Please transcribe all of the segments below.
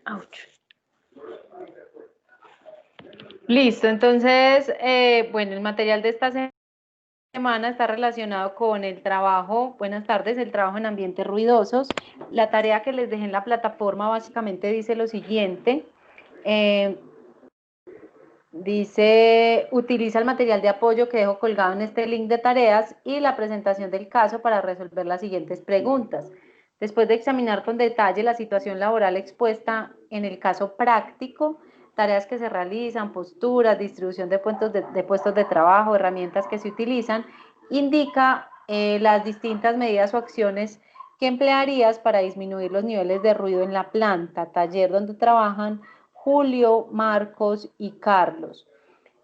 Ouch. Listo, entonces, bueno, el material de esta semana está relacionado con el trabajo, buenas tardes, el trabajo en ambientes ruidosos. La tarea que les dejé en la plataforma básicamente dice lo siguiente. Dice, utiliza el material de apoyo que dejo colgado en este link de tareas y la presentación del caso para resolver las siguientes preguntas. Después de examinar con detalle la situación laboral expuesta en el caso práctico, tareas que se realizan, posturas, distribución de puestos de trabajo, herramientas que se utilizan, indica las distintas medidas o acciones que emplearías para disminuir los niveles de ruido en la planta, taller donde trabajan Julio, Marcos y Carlos.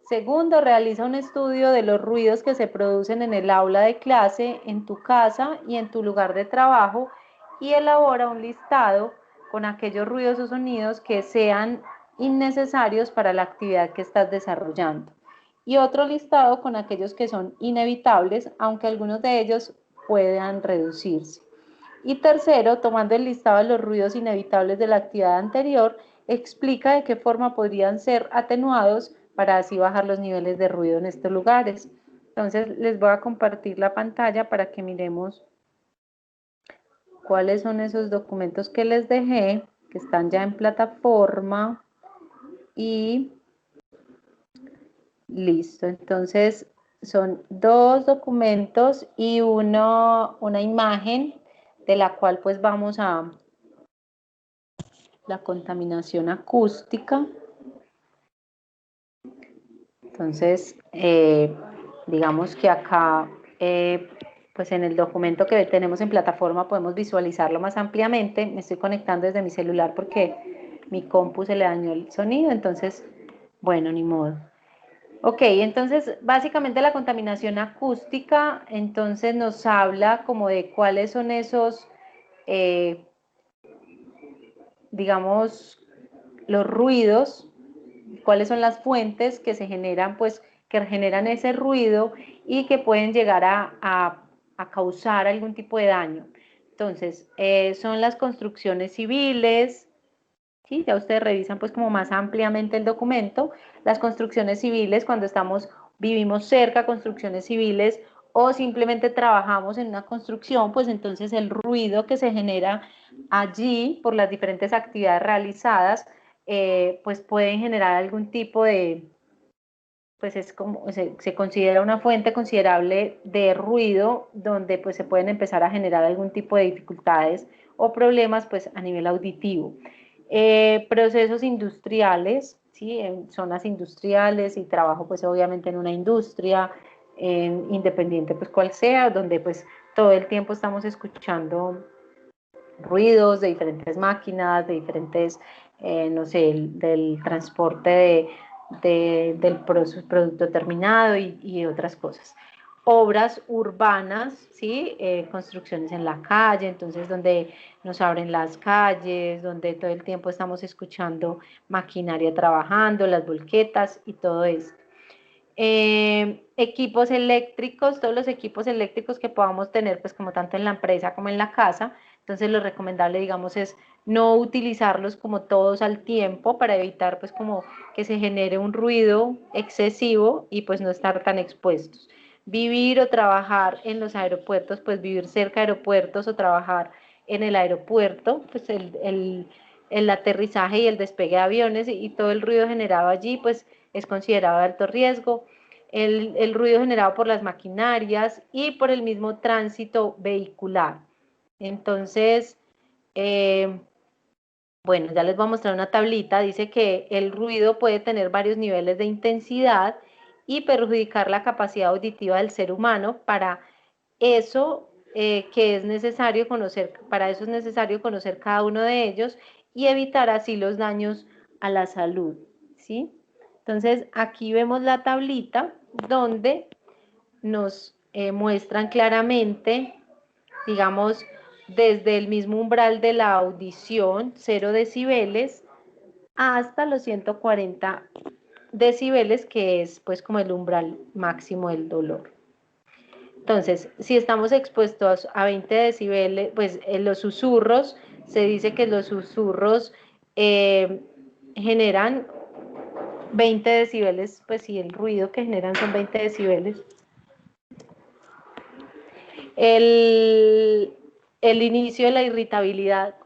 Segundo, realiza un estudio de los ruidos que se producen en el aula de clase, en tu casa y en tu lugar de trabajo y elabora un listado con aquellos ruidos o sonidos que sean innecesarios para la actividad que estás desarrollando. Y otro listado con aquellos que son inevitables, aunque algunos de ellos puedan reducirse. Y tercero, tomando el listado de los ruidos inevitables de la actividad anterior, explica de qué forma podrían ser atenuados para así bajar los niveles de ruido en estos lugares. Entonces, les voy a compartir la pantalla para que miremos cuáles son esos documentos que les dejé, que están ya en plataforma. Y listo, entonces son dos documentos y una imagen de la cual pues vamos a la contaminación acústica. Entonces, digamos que acá, pues en el documento que tenemos en plataforma podemos visualizarlo más ampliamente. Me estoy conectando desde mi celular porque mi compu se le dañó el sonido, entonces, bueno, ni modo. Ok, entonces básicamente la contaminación acústica, entonces nos habla como de cuáles son esos, digamos, los ruidos, cuáles son las fuentes que se generan, pues, que generan ese ruido y que pueden llegar a causar algún tipo de daño. Entonces, son las construcciones civiles, ¿sí? Ya ustedes revisan pues como más ampliamente el documento, las construcciones civiles cuando vivimos cerca a construcciones civiles o simplemente trabajamos en una construcción, pues entonces el ruido que se genera allí por las diferentes actividades realizadas, pues pueden generar algún tipo de, pues es como, se considera una fuente considerable de ruido donde pues se pueden empezar a generar algún tipo de dificultades o problemas pues a nivel auditivo. Procesos industriales, ¿sí? En zonas industriales y trabajo pues obviamente en una industria, independiente pues cual sea, donde pues todo el tiempo estamos escuchando ruidos de diferentes máquinas, de diferentes, no sé, del transporte del producto terminado y otras cosas. Obras urbanas, ¿sí? Construcciones en la calle, entonces donde nos abren las calles, donde todo el tiempo estamos escuchando maquinaria trabajando, las volquetas y todo eso. Equipos eléctricos, todos los equipos eléctricos que podamos tener, pues como tanto en la empresa como en la casa. Entonces lo recomendable, digamos, es no utilizarlos como todos al tiempo para evitar pues como que se genere un ruido excesivo y pues no estar tan expuestos. Vivir o trabajar en los aeropuertos, pues vivir cerca de aeropuertos o trabajar en el aeropuerto, pues el aterrizaje y el despegue de aviones y todo el ruido generado allí, pues es considerado de alto riesgo. El ruido generado por las maquinarias y por el mismo tránsito vehicular. Entonces, bueno, ya les voy a mostrar una tablita. Dice que el ruido puede tener varios niveles de intensidad y perjudicar la capacidad auditiva del ser humano. Para eso que es necesario conocer, para eso es necesario conocer cada uno de ellos y evitar así los daños a la salud, ¿sí? Entonces, aquí vemos la tablita donde nos muestran claramente, digamos, desde el mismo umbral de la audición, 0 decibeles, hasta los 140 decibeles, que es pues como el umbral máximo del dolor. Entonces, si estamos expuestos a 20 decibeles, pues en los susurros, se dice que los susurros generan 20 decibeles, pues si el ruido que generan son 20 decibeles. El inicio de la irritabilidad,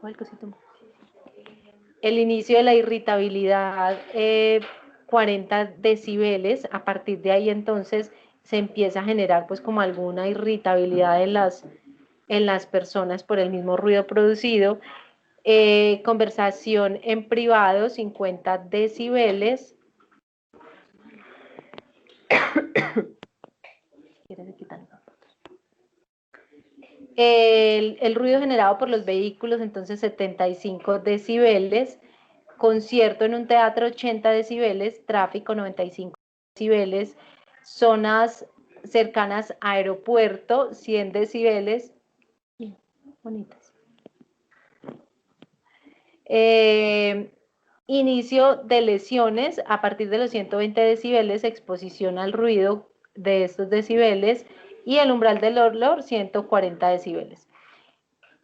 el inicio de la irritabilidad, 40 decibeles, a partir de ahí entonces se empieza a generar pues como alguna irritabilidad en las personas por el mismo ruido producido. Conversación en privado, 50 decibeles. El ruido generado por los vehículos, entonces 75 decibeles. Concierto en un teatro, 80 decibeles. Tráfico, 95 decibeles. Zonas cercanas a aeropuerto, 100 decibeles. Bonitas. Inicio de lesiones a partir de los 120 decibeles, exposición al ruido de estos decibeles, y el umbral del olor, 140 decibeles.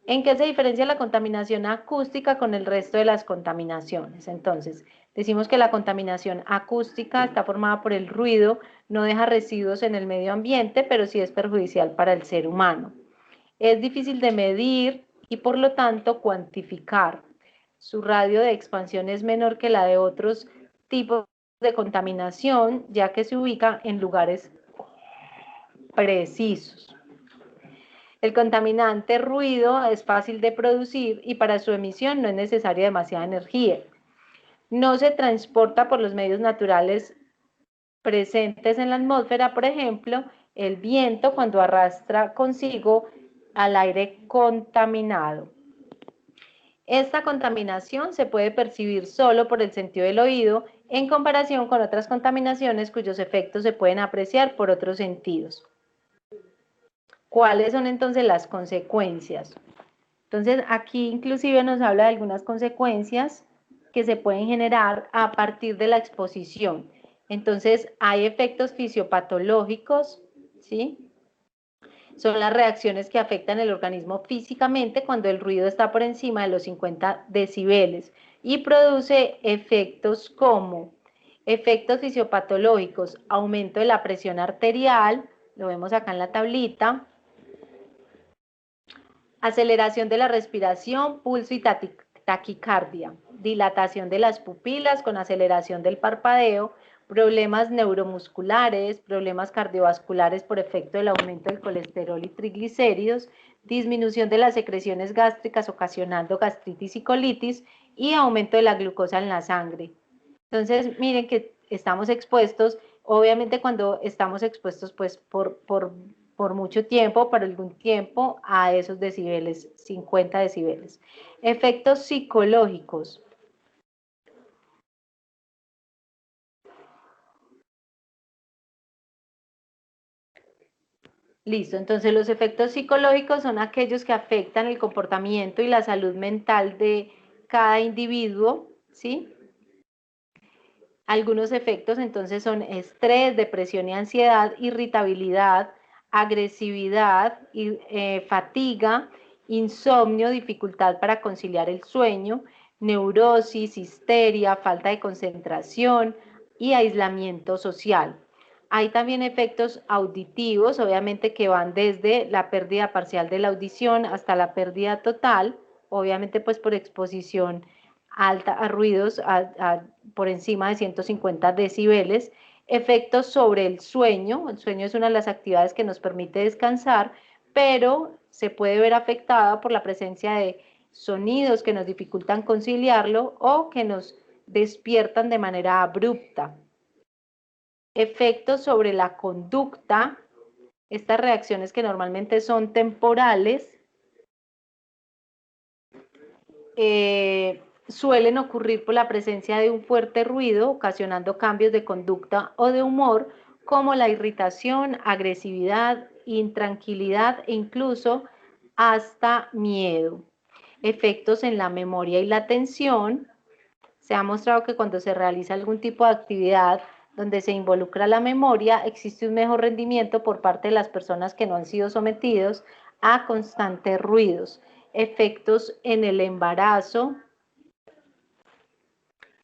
¿En qué se diferencia la contaminación acústica con el resto de las contaminaciones? Entonces, decimos que la contaminación acústica está formada por el ruido, no deja residuos en el medio ambiente, pero sí es perjudicial para el ser humano. Es difícil de medir y por lo tanto cuantificar. Su radio de expansión es menor que la de otros tipos de contaminación, ya que se ubica en lugares precisos. El contaminante ruido es fácil de producir y para su emisión no es necesaria demasiada energía. No se transporta por los medios naturales presentes en la atmósfera, por ejemplo, el viento cuando arrastra consigo al aire contaminado. Esta contaminación se puede percibir solo por el sentido del oído en comparación con otras contaminaciones cuyos efectos se pueden apreciar por otros sentidos. ¿Cuáles son entonces las consecuencias? Entonces aquí inclusive nos habla de algunas consecuencias que se pueden generar a partir de la exposición. Entonces hay efectos fisiopatológicos, ¿sí? Son las reacciones que afectan el organismo físicamente cuando el ruido está por encima de los 50 decibeles y produce efectos como efectos fisiopatológicos, aumento de la presión arterial, lo vemos acá en la tablita, aceleración de la respiración, pulso y taquicardia, dilatación de las pupilas con aceleración del parpadeo, problemas neuromusculares, problemas cardiovasculares por efecto del aumento del colesterol y triglicéridos, disminución de las secreciones gástricas ocasionando gastritis y colitis y aumento de la glucosa en la sangre. Entonces, miren que estamos expuestos, obviamente cuando estamos expuestos pues por mucho tiempo, por algún tiempo, a esos decibeles, 50 decibeles. Efectos psicológicos. Listo, entonces los efectos psicológicos son aquellos que afectan el comportamiento y la salud mental de cada individuo, ¿sí? Algunos efectos entonces son estrés, depresión y ansiedad, irritabilidad, agresividad, fatiga, insomnio, dificultad para conciliar el sueño, neurosis, histeria, falta de concentración y aislamiento social. Hay también efectos auditivos, obviamente que van desde la pérdida parcial de la audición hasta la pérdida total, obviamente pues por exposición alta a ruidos por encima de 150 decibeles, efectos sobre el sueño es una de las actividades que nos permite descansar, pero se puede ver afectada por la presencia de sonidos que nos dificultan conciliarlo o que nos despiertan de manera abrupta. Efectos sobre la conducta, estas reacciones que normalmente son temporales, suelen ocurrir por la presencia de un fuerte ruido, ocasionando cambios de conducta o de humor, como la irritación, agresividad, intranquilidad e incluso hasta miedo. Efectos en la memoria y la atención. Se ha mostrado que cuando se realiza algún tipo de actividad donde se involucra la memoria, existe un mejor rendimiento por parte de las personas que no han sido sometidos a constantes ruidos. Efectos en el embarazo,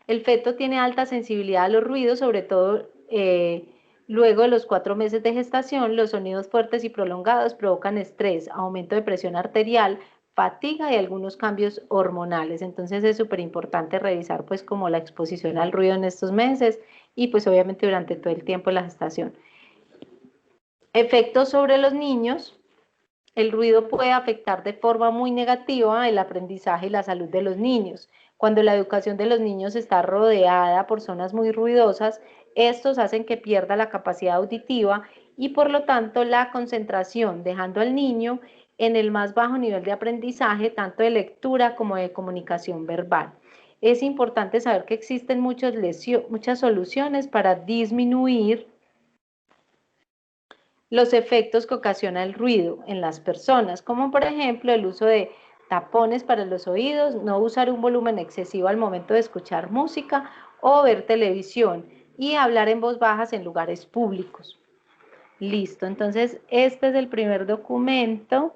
El feto tiene alta sensibilidad a los ruidos, sobre todo luego de los 4 meses de gestación. Los sonidos fuertes y prolongados provocan estrés, aumento de presión arterial, fatiga y algunos cambios hormonales. Entonces es súper importante revisar pues como la exposición al ruido en estos meses y pues obviamente durante todo el tiempo de la gestación. Efectos sobre los niños. El ruido puede afectar de forma muy negativa el aprendizaje y la salud de los niños. Cuando la educación de los niños está rodeada por zonas muy ruidosas, estos hacen que pierda la capacidad auditiva y por lo tanto la concentración, dejando al niño en el más bajo nivel de aprendizaje, tanto de lectura como de comunicación verbal. Es importante saber que existen muchas soluciones para disminuir los efectos que ocasiona el ruido en las personas, como por ejemplo el uso de tapones para los oídos, no usar un volumen excesivo al momento de escuchar música o ver televisión y hablar en voz baja en lugares públicos. Listo, entonces este es el primer documento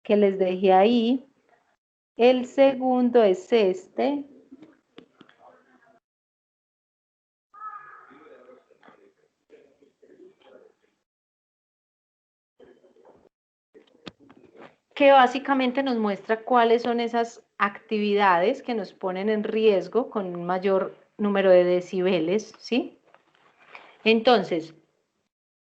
que les dejé ahí. El segundo es este. Que básicamente nos muestra cuáles son esas actividades que nos ponen en riesgo con un mayor número de decibeles, ¿sí? Entonces,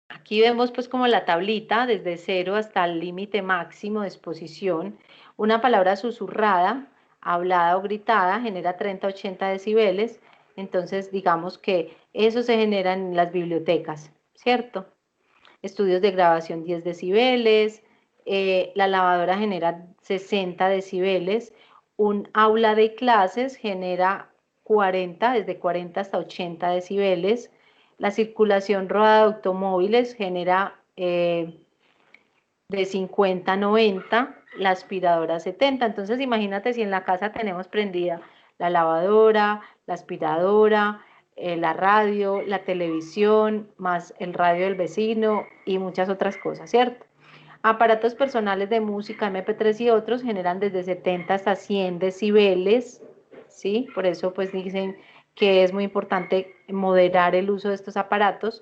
aquí vemos pues como la tablita desde 0 hasta el límite máximo de exposición. Una palabra susurrada, hablada o gritada genera 30 a 80 decibeles, entonces digamos que eso se genera en las bibliotecas, ¿cierto? Estudios de grabación 10 decibeles, la lavadora genera 60 decibeles, un aula de clases genera 40, desde 40 hasta 80 decibeles, la circulación rodada de automóviles genera de 50 a 90, la aspiradora 70. Entonces imagínate si en la casa tenemos prendida la lavadora, la aspiradora, la radio, la televisión, más el radio del vecino y muchas otras cosas, ¿cierto? Aparatos personales de música, MP3 y otros generan desde 70 hasta 100 decibeles, ¿sí? Por eso pues dicen que es muy importante moderar el uso de estos aparatos.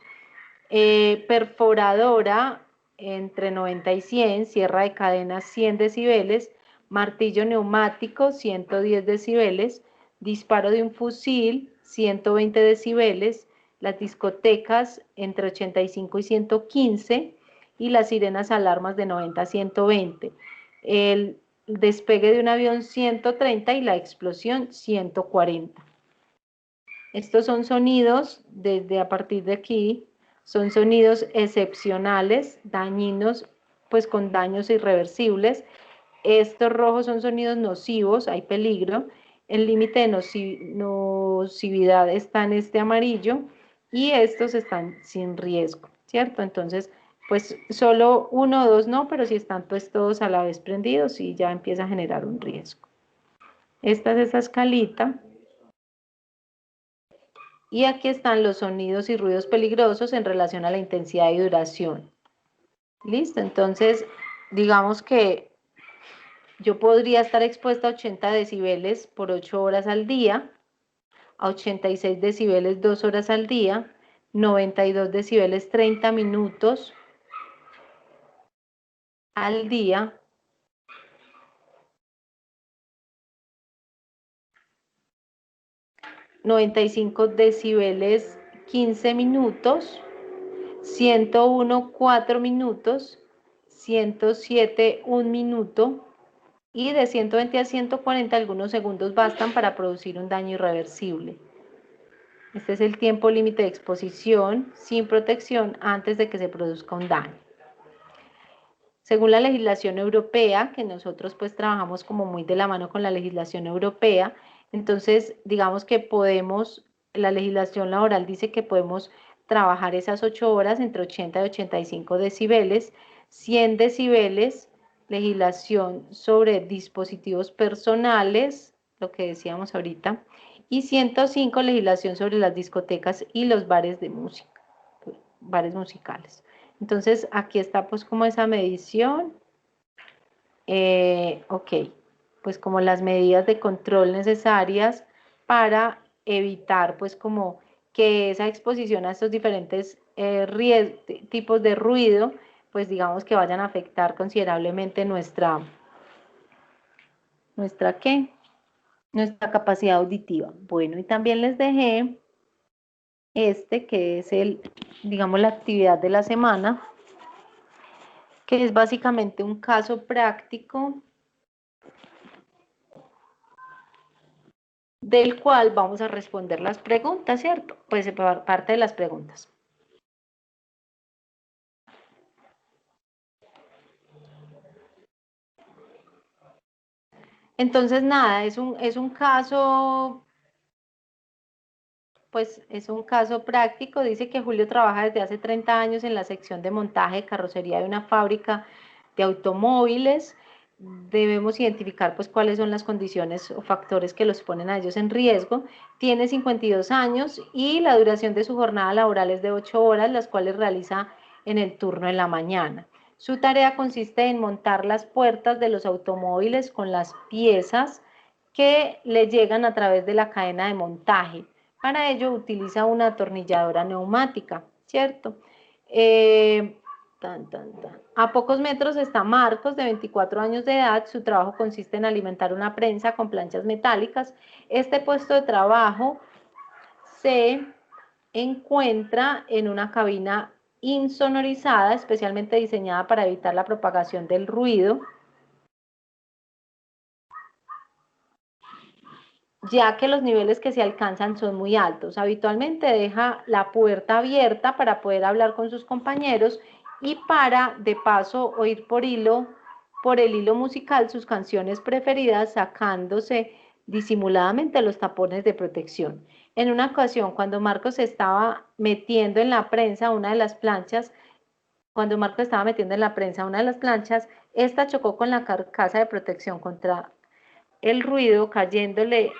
Perforadora entre 90 y 100, sierra de cadena 100 decibeles, martillo neumático 110 decibeles, disparo de un fusil 120 decibeles, las discotecas entre 85 y 115 y las sirenas alarmas de 90 a 120. El despegue de un avión 130 y la explosión 140. Estos son sonidos, desde a partir de aquí, son sonidos excepcionales, dañinos, pues con daños irreversibles. Estos rojos son sonidos nocivos, hay peligro. El límite de nocividad está en este amarillo y estos están sin riesgo, ¿cierto? Entonces, pues solo uno o dos no, pero si están pues todos a la vez prendidos, sí ya empieza a generar un riesgo. Esta es esa escalita. Y aquí están los sonidos y ruidos peligrosos en relación a la intensidad y duración. Listo, entonces digamos que yo podría estar expuesta a 80 decibeles por 8 horas al día, a 86 decibeles 2 horas al día, 92 decibeles 30 minutos al día, 95 decibeles 15 minutos, 101 4 minutos, 107 1 minuto, y de 120 a 140 algunos segundos bastan para producir un daño irreversible. Este es el tiempo límite de exposición sin protección antes de que se produzca un daño. Según la legislación europea, que nosotros pues trabajamos como muy de la mano con la legislación europea, entonces digamos que podemos, la legislación laboral dice que podemos trabajar esas 8 horas entre 80 y 85 decibeles, 100 decibeles, legislación sobre dispositivos personales, lo que decíamos ahorita, y 105 legislación sobre las discotecas y los bares de música, bares musicales. Entonces aquí está pues como esa medición. Ok, pues como las medidas de control necesarias para evitar pues como que esa exposición a estos diferentes tipos de ruido pues digamos que vayan a afectar considerablemente ¿qué? Nuestra capacidad auditiva. Bueno, y también les dejé que es digamos, la actividad de la semana, que es básicamente un caso práctico del cual vamos a responder las preguntas, ¿cierto? Pues parte de las preguntas. Entonces, nada, es un caso, pues es un caso práctico. Dice que Julio trabaja desde hace 30 años en la sección de montaje de carrocería de una fábrica de automóviles. Debemos identificar pues cuáles son las condiciones o factores que los ponen a ellos en riesgo. Tiene 52 años y la duración de su jornada laboral es de 8 horas, las cuales realiza en el turno en la mañana. Su tarea consiste en montar las puertas de los automóviles con las piezas que le llegan a través de la cadena de montaje. Para ello utiliza una atornilladora neumática, ¿cierto? A pocos metros está Marcos, de 24 años de edad. Su trabajo consiste en alimentar una prensa con planchas metálicas. Este puesto de trabajo se encuentra en una cabina insonorizada, especialmente diseñada para evitar la propagación del ruido, ya que los niveles que se alcanzan son muy altos. Habitualmente deja la puerta abierta para poder hablar con sus compañeros y para, de paso, oír por el hilo musical sus canciones preferidas, sacándose disimuladamente los tapones de protección. En una ocasión, cuando Marcos estaba metiendo en la prensa una de las planchas, esta chocó con la carcasa de protección contra el ruido, cayéndosele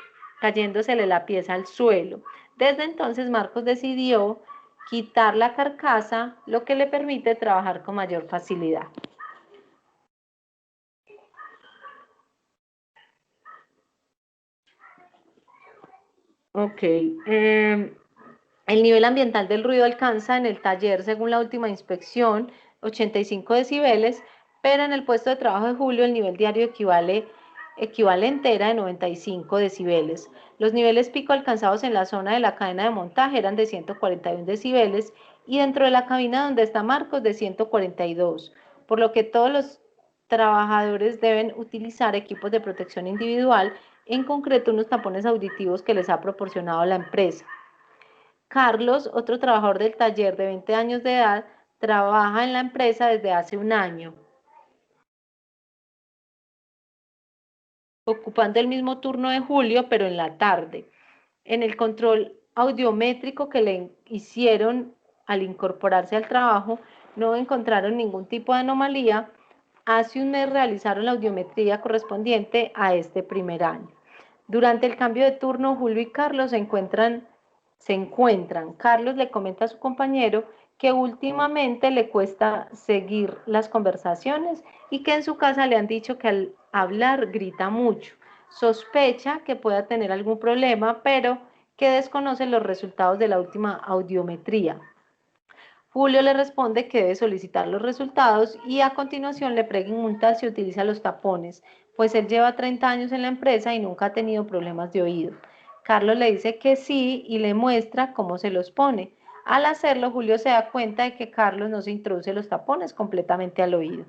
la pieza al suelo. Desde entonces Marcos decidió quitar la carcasa, lo que le permite trabajar con mayor facilidad. Ok. El nivel ambiental del ruido alcanza en el taller, según la última inspección, 85 decibeles, pero en el puesto de trabajo de Julio el nivel diario equivalente era de 95 decibeles. Los niveles pico alcanzados en la zona de la cadena de montaje eran de 141 decibeles y dentro de la cabina donde está Marcos de 142, por lo que todos los trabajadores deben utilizar equipos de protección individual, en concreto unos tapones auditivos que les ha proporcionado la empresa. Carlos, otro trabajador del taller de 20 años de edad, trabaja en la empresa desde hace un año, ocupando el mismo turno de Julio, pero en la tarde. En el control audiométrico que le hicieron al incorporarse al trabajo, no encontraron ningún tipo de anomalía. Hace un mes realizaron la audiometría correspondiente a este primer año. Durante el cambio de turno, Julio y Carlos se encuentran. Carlos le comenta a su compañero que últimamente le cuesta seguir las conversaciones y que en su casa le han dicho que al hablar grita mucho. Sospecha que pueda tener algún problema, pero que desconoce los resultados de la última audiometría. Julio le responde que debe solicitar los resultados y a continuación le pregunta si utiliza los tapones, pues él lleva 30 años en la empresa y nunca ha tenido problemas de oído. Carlos le dice que sí y le muestra cómo se los pone. Al hacerlo, Julio se da cuenta de que Carlos no se introduce los tapones completamente al oído.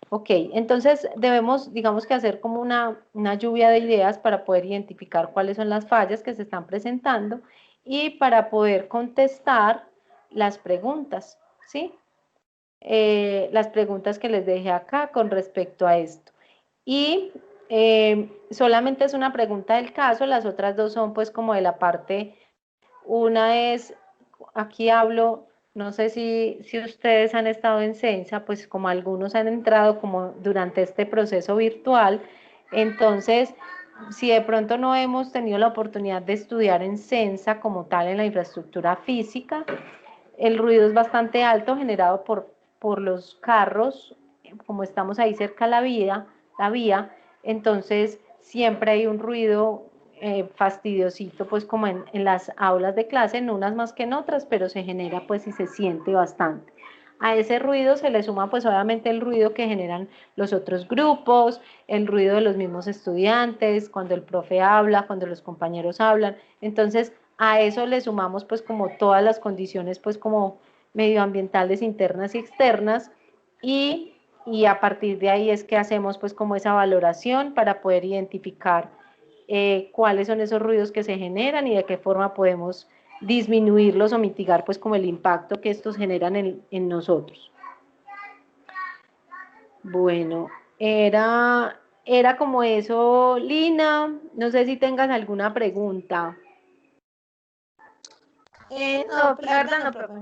Ok, entonces debemos, digamos que hacer como una lluvia de ideas para poder identificar cuáles son las fallas que se están presentando y para poder contestar las preguntas, ¿sí? Las preguntas que les dejé acá con respecto a esto. Y solamente es una pregunta del caso, las otras dos son pues como de la parte, una es, aquí hablo, no sé si ustedes han estado en Sensa, pues como algunos han entrado como durante este proceso virtual, entonces si de pronto no hemos tenido la oportunidad de estudiar en Sensa como tal en la infraestructura física, el ruido es bastante alto generado por los carros, como estamos ahí cerca de la vía, entonces siempre hay un ruido fastidiosito pues como en las aulas de clase, en unas más que en otras, pero se genera pues y se siente bastante. A ese ruido se le suma pues obviamente el ruido que generan los otros grupos, el ruido de los mismos estudiantes, cuando el profe habla, cuando los compañeros hablan. Entonces a eso le sumamos pues como todas las condiciones pues como medioambientales internas y externas y a partir de ahí es que hacemos pues como esa valoración para poder identificar cuáles son esos ruidos que se generan y de qué forma podemos disminuirlos o mitigar pues como el impacto que estos generan en nosotros. Bueno, era como eso, Lina. No sé si tengas alguna pregunta. No, la verdad no, profe.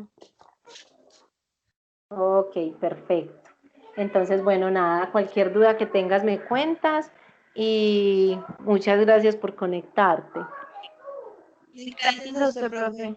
Ok, perfecto. Entonces, bueno, nada, cualquier duda que tengas me cuentas y muchas gracias por conectarte. Gracias a usted, profe.